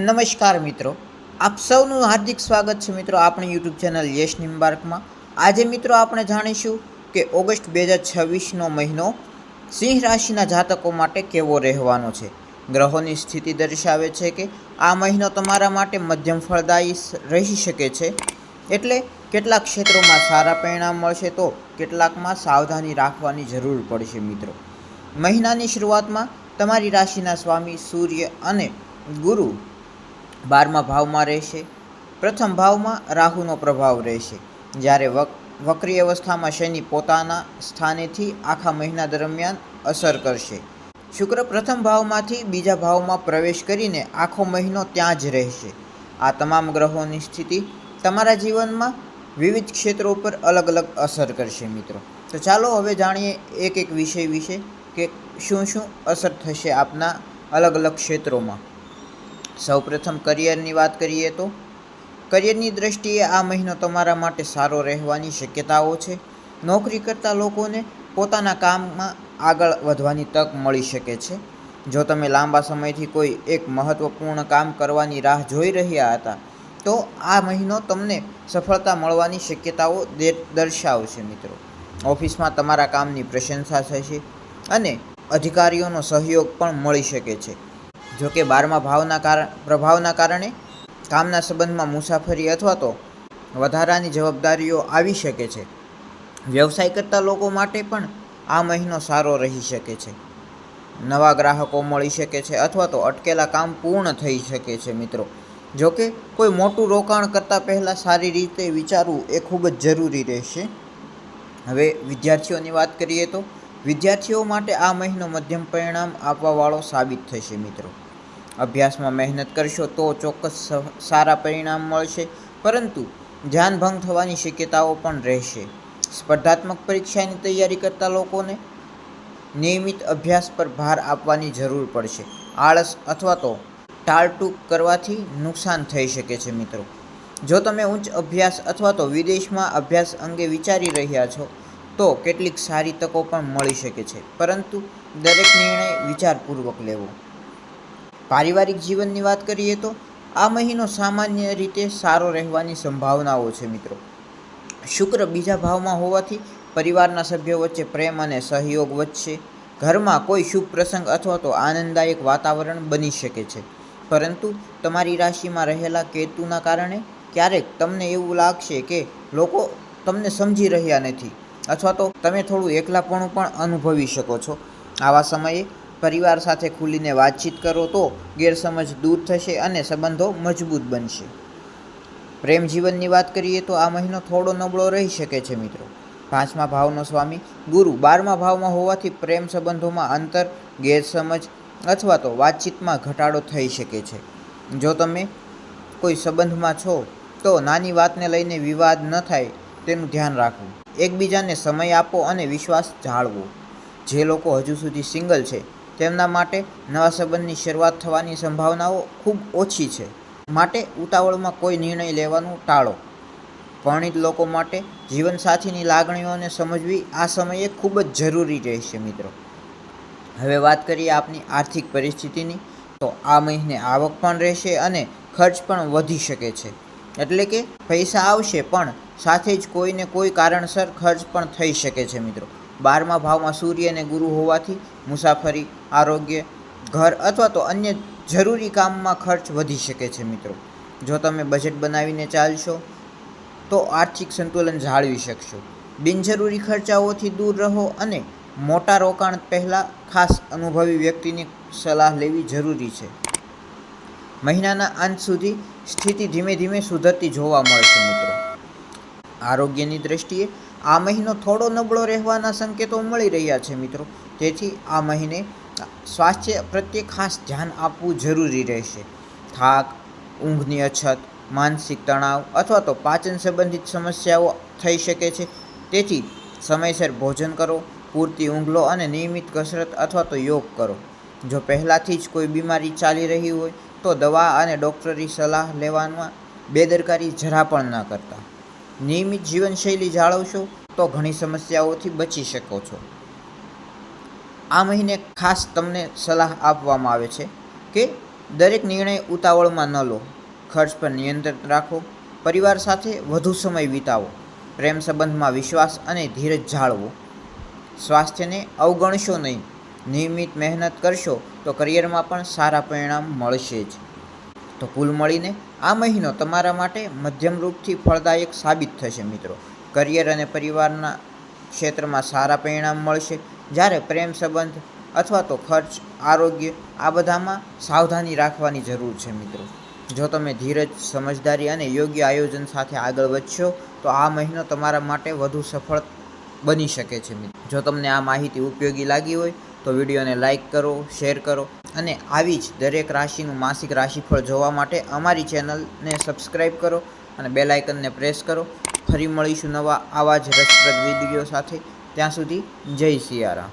નમસ્કાર મિત્રો, આપ સૌનું હાર્દિક સ્વાગત છે મિત્રો આપણી યુટ્યુબ ચેનલ યશ નિમ્બાર્કમાં। આજે મિત્રો આપણે જાણીશું કે ઓગસ્ટ 2026નો મહિનો સિંહ રાશિના જાતકો માટે કેવો રહેવાનો છે। ગ્રહોની સ્થિતિ દર્શાવે છે કે આ મહિનો તમારા માટે મધ્યમ ફળદાયી રહી શકે છે, એટલે કેટલાક ક્ષેત્રોમાં સારા પરિણામ મળશે તો કેટલાકમાં સાવધાની રાખવાની જરૂર પડશે મિત્રો। મહિનાની શરૂઆતમાં તમારી રાશિના સ્વામી સૂર્ય અને ગુરુ 12મા ભાવમાં રહેશે। પ્રથમ ભાવમાં રાહુનો પ્રભાવ રહેશે, જ્યારે વક્રી અવસ્થામાં શનિ પોતાના સ્થાનેથી આખા મહિના દરમિયાન અસર કરશે। શુક્ર પ્રથમ ભાવમાંથી બીજા ભાવમાં પ્રવેશ કરીને આખો મહિનો ત્યાં જ રહેશે। આ તમામ ગ્રહોની સ્થિતિ તમારા જીવનમાં વિવિધ ક્ષેત્રો ઉપર અલગ અલગ અસર કરશે મિત્રો। તો ચાલો હવે જાણીએ એક એક વિષય વિશે કે શું શું અસર થશે આપના અલગ અલગ ક્ષેત્રોમાં। સૌપ્રથમ કરિયરની વાત કરીએ તો કરિયરની દ્રષ્ટિએ આ મહિનો તમારા માટે સારો રહેવાની શક્યતાઓ છે। નોકરી કરતા લોકોને પોતાના કામમાં આગળ વધવાની તક મળી શકે છે। જો તમે લાંબા સમયથી કોઈ એક મહત્વપૂર્ણ કામ કરવાની રાહ જોઈ રહ્યા હતા તો આ મહિનો તમને સફળતા મળવાની શક્યતાઓ દર્શાવશે મિત્રો। ઓફિસમાં તમારા કામની પ્રશંસા થશે અને અધિકારીઓનો સહયોગ પણ મળી શકે છે। જોકે 12મા પ્રભાવના કારણે કામના સંબંધમાં મુસાફરી અથવા તો વધારાની જવાબદારીઓ આવી શકે છે। વ્યવસાય કરતા લોકો માટે પણ આ મહિનો સારો રહી શકે છે। નવા ગ્રાહકો મળી શકે છે અથવા તો અટકેલા કામ પૂર્ણ થઈ શકે છે મિત્રો। જોકે કોઈ મોટું રોકાણ કરતાં પહેલાં સારી રીતે વિચારવું એ ખૂબ જ જરૂરી રહેશે। હવે વિદ્યાર્થીઓની વાત કરીએ તો વિદ્યાર્થીઓ માટે આ મહિનો મધ્યમ પરિણામ આપવાવાળો સાબિત થશે મિત્રો। અભ્યાસમાં મહેનત કરશો તો ચોક્કસ સારા પરિણામ મળશે, પરંતુ ધ્યાન ભંગ થવાની શક્યતાઓ પણ રહેશે। સ્પર્ધાત્મક પરીક્ષાની તૈયારી કરતા લોકોને નિયમિત અભ્યાસ પર ભાર આપવાની જરૂર પડશે। આળસ અથવા તો ટાળટૂક કરવાથી નુકસાન થઈ શકે છે મિત્રો। જો તમે ઉચ્ચ અભ્યાસ અથવા તો વિદેશમાં અભ્યાસ અંગે વિચારી રહ્યા છો તો કેટલીક સારી તકો પણ મળી શકે છે, પરંતુ દરેક નિર્ણય વિચારપૂર્વક લેવો। પારિવારિક જીવનની વાત કરીએ તો આ મહિનો સામાન્ય રીતે સારો રહેવાની સંભાવનાઓ છે મિત્રો। શુક્ર બીજા ભાવમાં હોવાથી પરિવારના સભ્યો વચ્ચે પ્રેમ અને સહયોગ વધશે। ઘરમાં કોઈ શુભ પ્રસંગ અથવા તો આનંદદાયક વાતાવરણ બની શકે છે, પરંતુ તમારી રાશિમાં રહેલા કેતુના કારણે ક્યારેક તમને એવું લાગશે કે લોકો તમને સમજી રહ્યા નથી અથવા તો તમે થોડું એકલાપણું પણ અનુભવી શકો છો। આવા સમયે પરિવાર સાથે ખુલીને વાતચીત કરો તો ગેરસમજ દૂર થશે અને સંબંધો મજબૂત બનશે। પ્રેમ જીવનની વાત કરીએ તો આ મહિનો થોડો નબળો રહી શકે છે મિત્રો। 5મા ભાવનો સ્વામી ગુરુ 12મા ભાવમાં હોવાથી પ્રેમ સંબંધોમાં અંતર, ગેરસમજ અથવા તો વાતચીતમાં ઘટાડો થઈ શકે છે। જો તમે કોઈ સંબંધમાં છો તો નાની વાતને લઈને વિવાદ ન થાય તેનું ધ્યાન રાખવું। એકબીજાને સમય આપો અને વિશ્વાસ જાળવો। જે લોકો હજુ સુધી સિંગલ છે તેમના માટે નવા સંબંધની શરૂઆત થવાની સંભાવનાઓ ખૂબ ઓછી છે, માટે ઉતાવળમાં કોઈ નિર્ણય લેવાનું ટાળો। પરણિત લોકો માટે જીવનસાથીની લાગણીઓને સમજવી આ સમયે ખૂબ જ જરૂરી રહેશે મિત્રો। હવે વાત કરીએ આપની આર્થિક પરિસ્થિતિની, તો આ મહિને આવક પણ રહેશે અને ખર્ચ પણ વધી શકે છે, એટલે કે પૈસા આવશે પણ સાથે જ કોઈને કોઈ કારણસર ખર્ચ પણ થઈ શકે છે મિત્રો। 12મા ભાવમાં સૂર્ય અને ગુરુ હોવાથી મુસાફરી, આરોગ્ય, ઘર અથવા તો અન્ય જરૂરી કામમાં ખર્ચ વધી શકે છે મિત્રો। જો તમે બજેટ બનાવીને ચાલશો તો આર્થિક સંતુલન જાળવી શકશો। બિનજરૂરી ખર્ચાઓથી દૂર રહો અને મોટા રોકાણ પહેલાં ખાસ અનુભવી વ્યક્તિની સલાહ લેવી જરૂરી છે। મહિનાના અંત સુધી સ્થિતિ ધીમે ધીમે સુધરતી જોવા મળશે મિત્રો। આરોગ્યની દ્રષ્ટિએ આ મહિનો થોડો નબળો રહેવાના સંકેતો મળી રહ્યા છે મિત્રો, તેથી આ મહિને સ્વાસ્થ્ય પ્રત્યે ખાસ ધ્યાન આપવું જરૂરી રહેશે। થાક, ઊંઘની અછત, માનસિક તણાવ અથવા તો પાચન સંબંધિત સમસ્યાઓ થઈ શકે છે, તેથી સમયસર ભોજન કરો, પૂરતી ઊંઘ લો અને નિયમિત કસરત અથવા તો યોગ કરો। જો પહેલાંથી જ કોઈ બીમારી ચાલી રહી હોય તો દવા અને ડૉક્ટરી સલાહ લેવામાં બેદરકારી જરા પણ ન કરતા। નિયમિત જીવનશૈલી જાળવશો તો ઘણી સમસ્યાઓથી બચી શકો છો। આ મહિને ખાસ તમને સલાહ આપવામાં આવે છે કે દરેક નિર્ણય ઉતાવળમાં ન લો. ખર્ચ પર નિયંત્રણ રાખો. પરિવાર સાથે વધુ સમય વિતાવો. પ્રેમ સંબંધમાં વિશ્વાસ અને ધીરજ જાળવો. સ્વાસ્થ્યને અવગણશો નહીં. નિયમિત મહેનત કરશો તો કરિયરમાં પણ સારા પરિણામ મળશે જ. તો કુલ મળીને આ મહિનો તમારા માટે મધ્યમ રૂપથી ફળદાયક સાબિત થશે મિત્રો. કરિયર અને પરિવારના ક્ષેત્રમાં સારા પરિણામ મળશે, જ્યારે પ્રેમ સંબંધ અથવા તો ખર્ચ, આરોગ્ય આ બધામાં સાવધાની રાખવાની જરૂર છે મિત્રો. જો તમે ધીરજ, સમજદારી અને યોગ્ય આયોજન સાથે આગળ વધશો તો આ મહિનો તમારા માટે વધુ સફળ બની શકે છે મિત્રો. જો તમને આ માહિતી ઉપયોગી લાગી હોય તો વિડીયોને લાઇક કરો, શેર કરો અને આવી જ દરેક રાશિનું માસિક રાશિફળ જોવા માટે અમારી ચેનલને સબસ્ક્રાઈબ કરો અને બેલ આઇકનને પ્રેસ કરો. ફરી મળીશું નવા આવા જ રસપ્રદ વિડીયો સાથે. ત્યાં સુધી જય સિયારામ.